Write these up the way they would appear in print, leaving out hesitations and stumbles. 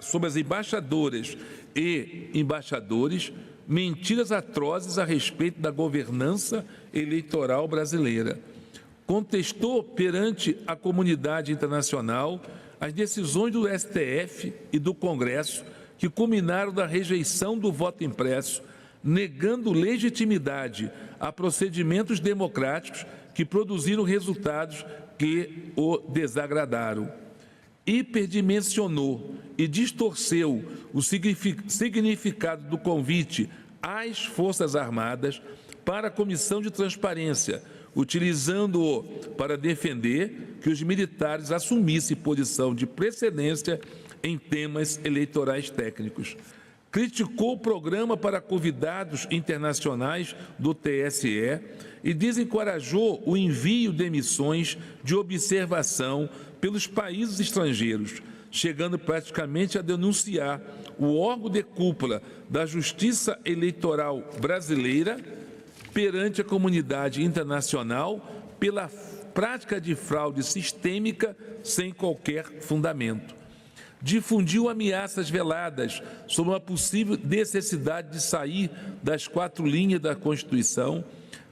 sobre as embaixadoras e embaixadores mentiras atrozes a respeito da governança eleitoral brasileira. Contestou perante a comunidade internacional as decisões do STF e do Congresso que culminaram na rejeição do voto impresso, negando legitimidade a procedimentos democráticos que produziram resultados que o desagradaram. Hiperdimensionou e distorceu o significado do convite às Forças Armadas para a Comissão de Transparência, utilizando-o para defender que os militares assumissem posição de precedência em temas eleitorais técnicos. Criticou o programa para convidados internacionais do TSE e desencorajou o envio de missões de observação pelos países estrangeiros, chegando praticamente a denunciar o órgão de cúpula da Justiça Eleitoral brasileira perante a comunidade internacional pela prática de fraude sistêmica sem qualquer fundamento. Difundiu ameaças veladas sobre uma possível necessidade de sair das 4 linhas da Constituição,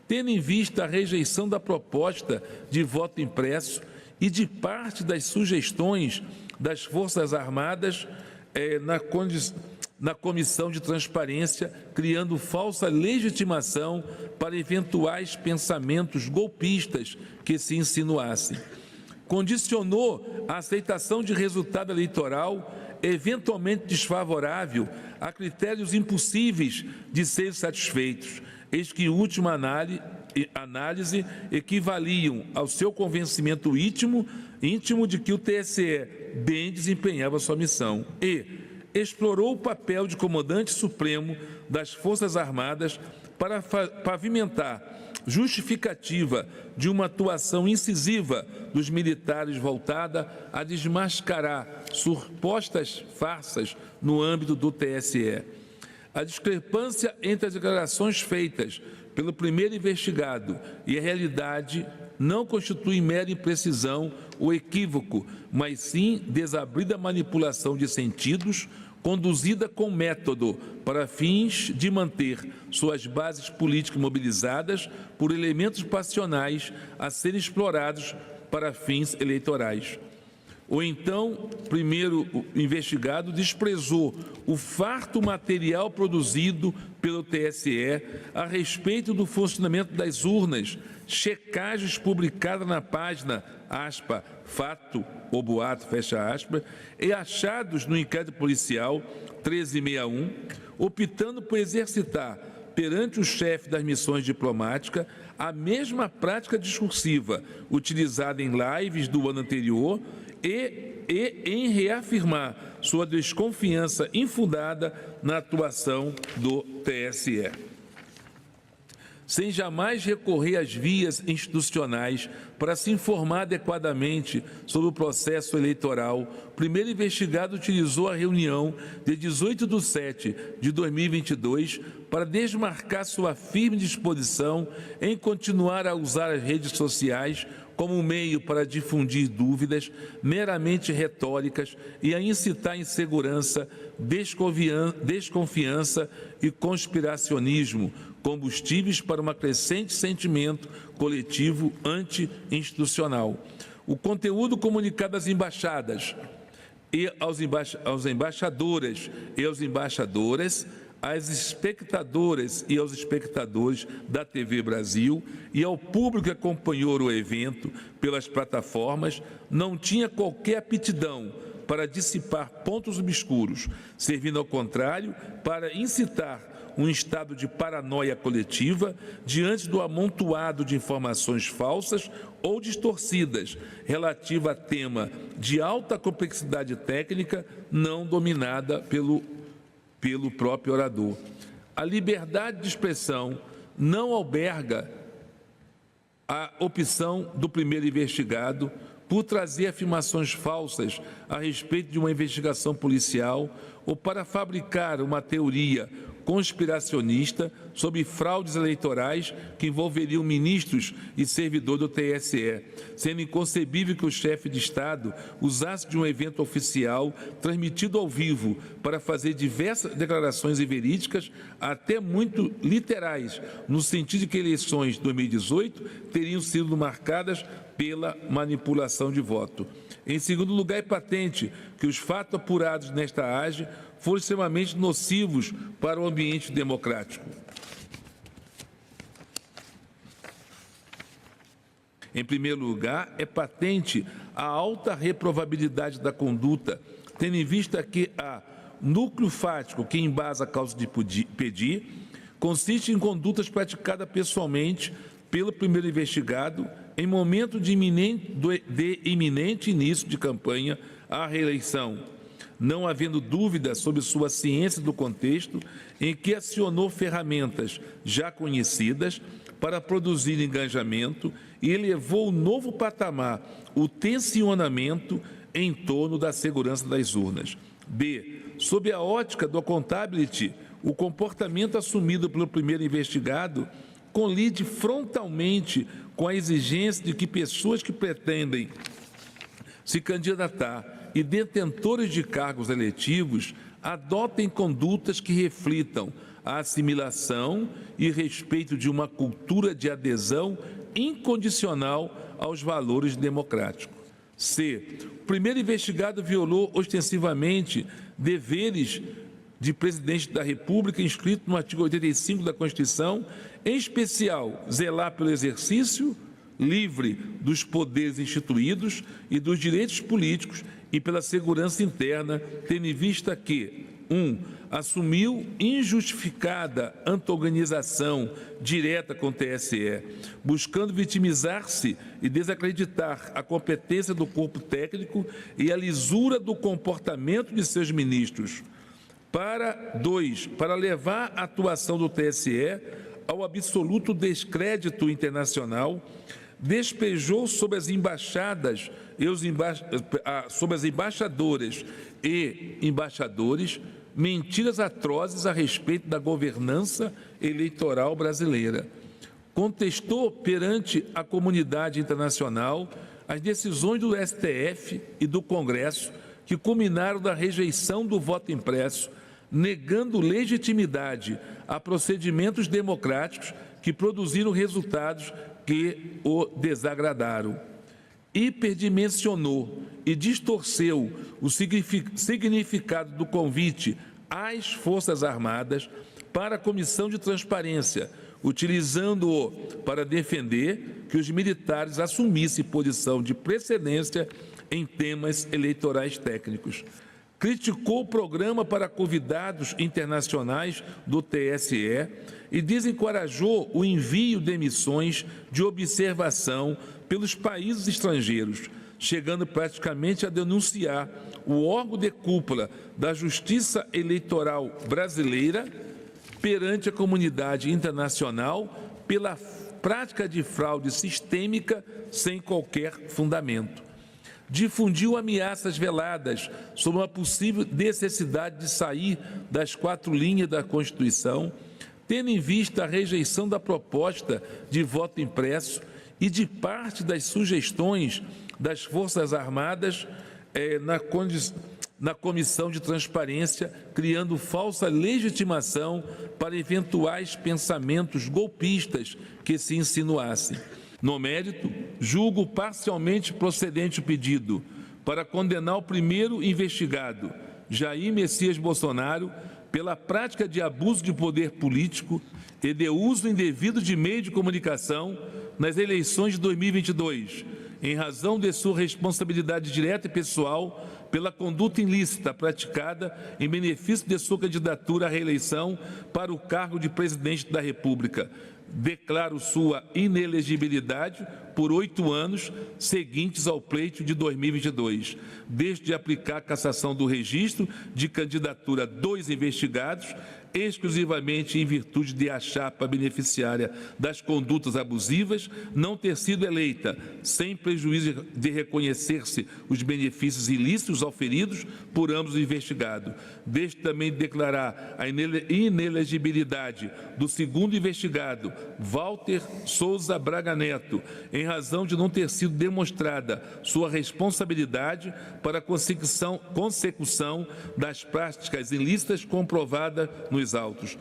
tendo em vista a rejeição da proposta de voto impresso e de parte das sugestões das Forças Armadas na Comissão de Transparência, criando falsa legitimação para eventuais pensamentos golpistas que se insinuassem. Condicionou a aceitação de resultado eleitoral eventualmente desfavorável a critérios impossíveis de serem satisfeitos, eis que, em última análise, equivaliam ao seu convencimento íntimo de que o TSE bem desempenhava sua missão e explorou o papel de comandante supremo das Forças Armadas para pavimentar justificativa de uma atuação incisiva dos militares voltada a desmascarar supostas farsas no âmbito do TSE. A discrepância entre as declarações feitas pelo primeiro investigado e a realidade não constitui mera imprecisão ou equívoco, mas sim desabrida manipulação de sentidos, conduzida com método para fins de manter suas bases políticas mobilizadas por elementos passionais a serem explorados para fins eleitorais. O então primeiro investigado desprezou o farto material produzido pelo TSE a respeito do funcionamento das urnas, checagens publicadas na página, aspa, fato ou boato, fecha aspas, e achados no inquérito policial 1361, optando por exercitar perante o chefe das missões diplomáticas a mesma prática discursiva utilizada em lives do ano anterior e em reafirmar sua desconfiança infundada na atuação do TSE. Sem jamais recorrer às vias institucionais para se informar adequadamente sobre o processo eleitoral, o primeiro investigado utilizou a reunião de 18/7/2022 para desmarcar sua firme disposição em continuar a usar as redes sociais como meio para difundir dúvidas meramente retóricas e a incitar insegurança, desconfiança e conspiracionismo, combustíveis para um crescente sentimento coletivo anti-institucional. O conteúdo comunicado às embaixadas e aos embaixadoras e aos embaixadoras, às espectadoras e aos espectadores da TV Brasil e ao público que acompanhou o evento pelas plataformas, não tinha qualquer aptidão para dissipar pontos obscuros, servindo ao contrário para incitar um estado de paranoia coletiva diante do amontoado de informações falsas ou distorcidas relativa a tema de alta complexidade técnica não dominada pelo próprio orador. A liberdade de expressão não alberga a opção do primeiro investigado por trazer afirmações falsas a respeito de uma investigação policial ou para fabricar uma teoria conspiracionista sobre fraudes eleitorais que envolveriam ministros e servidores do TSE, sendo inconcebível que o chefe de Estado usasse de um evento oficial transmitido ao vivo para fazer diversas declarações inverídicas, até muito literais, no sentido de que eleições de 2018 teriam sido marcadas pela manipulação de voto. Em segundo lugar, é patente que os fatos apurados nesta AGE foram extremamente nocivos para o ambiente democrático. Em primeiro lugar, é patente a alta reprovabilidade da conduta, tendo em vista que a núcleo fático que embasa a causa de pedir consiste em condutas praticadas pessoalmente pelo primeiro investigado em momento de iminente início de campanha à reeleição, não havendo dúvida sobre sua ciência do contexto em que acionou ferramentas já conhecidas para produzir engajamento e elevou o novo patamar, o tensionamento em torno da segurança das urnas. B. Sob a ótica do accountability, o comportamento assumido pelo primeiro investigado colide frontalmente com a exigência de que pessoas que pretendem se candidatar e detentores de cargos eletivos adotem condutas que reflitam a assimilação e respeito de uma cultura de adesão incondicional aos valores democráticos. C. O primeiro investigado violou ostensivamente deveres de presidente da República inscrito no artigo 85 da Constituição, em especial zelar pelo exercício livre dos poderes instituídos e dos direitos políticos e pela segurança interna, tendo em vista que 1. Assumiu injustificada antagonização direta com o TSE, buscando vitimizar-se e desacreditar a competência do corpo técnico e a lisura do comportamento de seus ministros. 2. Para levar a atuação do TSE ao absoluto descrédito internacional, despejou sobre as embaixadas sobre as embaixadoras e embaixadores mentiras atrozes a respeito da governança eleitoral brasileira. Contestou perante a comunidade internacional as decisões do STF e do Congresso que culminaram na rejeição do voto impresso, negando legitimidade a procedimentos democráticos que produziram resultados que o desagradaram. Hiperdimensionou e distorceu o significado do convite às Forças Armadas para a Comissão de Transparência, utilizando-o para defender que os militares assumissem posição de precedência em temas eleitorais técnicos. Criticou o programa para convidados internacionais do TSE e desencorajou o envio de missões de observação pelos países estrangeiros, chegando praticamente a denunciar o órgão de cúpula da Justiça Eleitoral brasileira perante a comunidade internacional pela prática de fraude sistêmica sem qualquer fundamento. Difundiu ameaças veladas sobre uma possível necessidade de sair das 4 linhas da Constituição, tendo em vista a rejeição da proposta de voto impresso e de parte das sugestões das Forças Armadas na Comissão de Transparência, criando falsa legitimação para eventuais pensamentos golpistas que se insinuassem. No mérito, julgo parcialmente procedente o pedido para condenar o primeiro investigado, Jair Messias Bolsonaro, pela prática de abuso de poder político e de uso indevido de meio de comunicação nas eleições de 2022, em razão de sua responsabilidade direta e pessoal pela conduta ilícita praticada em benefício de sua candidatura à reeleição para o cargo de presidente da República, Declaro sua inelegibilidade por 8 anos seguintes ao pleito de 2022, desde aplicar a cassação do registro de candidatura dos investigados, exclusivamente em virtude de a chapa beneficiária das condutas abusivas não ter sido eleita, sem prejuízo de reconhecer-se os benefícios ilícitos auferidos por ambos os investigados. Desde também declarar a inelegibilidade do segundo investigado, Walter Souza Braga Neto, em razão de não ter sido demonstrada sua responsabilidade para a consecução das práticas ilícitas comprovadas nos autos.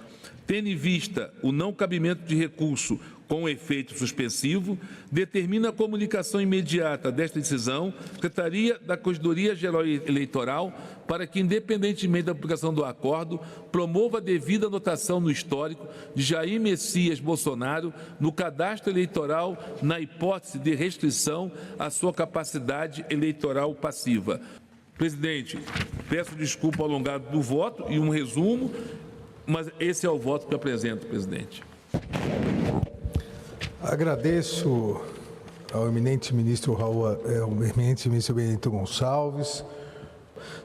Tendo em vista o não cabimento de recurso com efeito suspensivo, determina a comunicação imediata desta decisão à Secretaria da Corregedoria Geral Eleitoral para que, independentemente da aplicação do acordo, promova a devida anotação no histórico de Jair Messias Bolsonaro no cadastro eleitoral na hipótese de restrição à sua capacidade eleitoral passiva. Presidente, peço desculpa ao alongado do voto e um resumo, mas esse é o voto que apresento, presidente. Agradeço ao eminente ministro Benedito Gonçalves.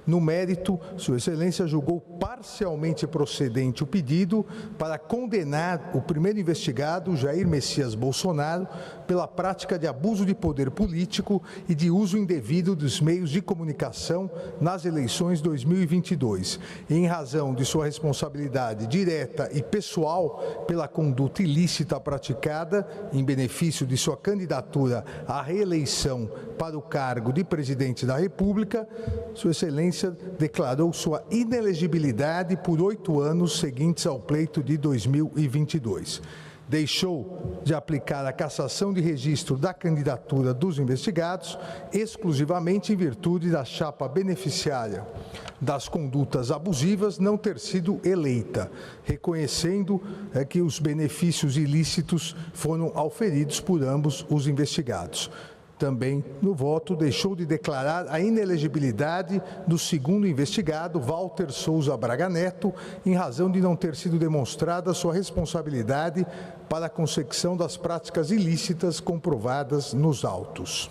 No mérito, Sua Excelência julgou parcialmente procedente o pedido para condenar o primeiro investigado, Jair Messias Bolsonaro, pela prática de abuso de poder político e de uso indevido dos meios de comunicação nas eleições 2022, em razão de sua responsabilidade direta e pessoal pela conduta ilícita praticada em benefício de sua candidatura à reeleição para o cargo de presidente da República. Sua Excelência declarou sua inelegibilidade por 8 anos seguintes ao pleito de 2022. Deixou de aplicar a cassação de registro da candidatura dos investigados, exclusivamente em virtude da chapa beneficiária das condutas abusivas não ter sido eleita, reconhecendo que os benefícios ilícitos foram auferidos por ambos os investigados. Também, no voto, deixou de declarar a inelegibilidade do segundo investigado, Walter Souza Braga Neto, em razão de não ter sido demonstrada sua responsabilidade para a consecução das práticas ilícitas comprovadas nos autos.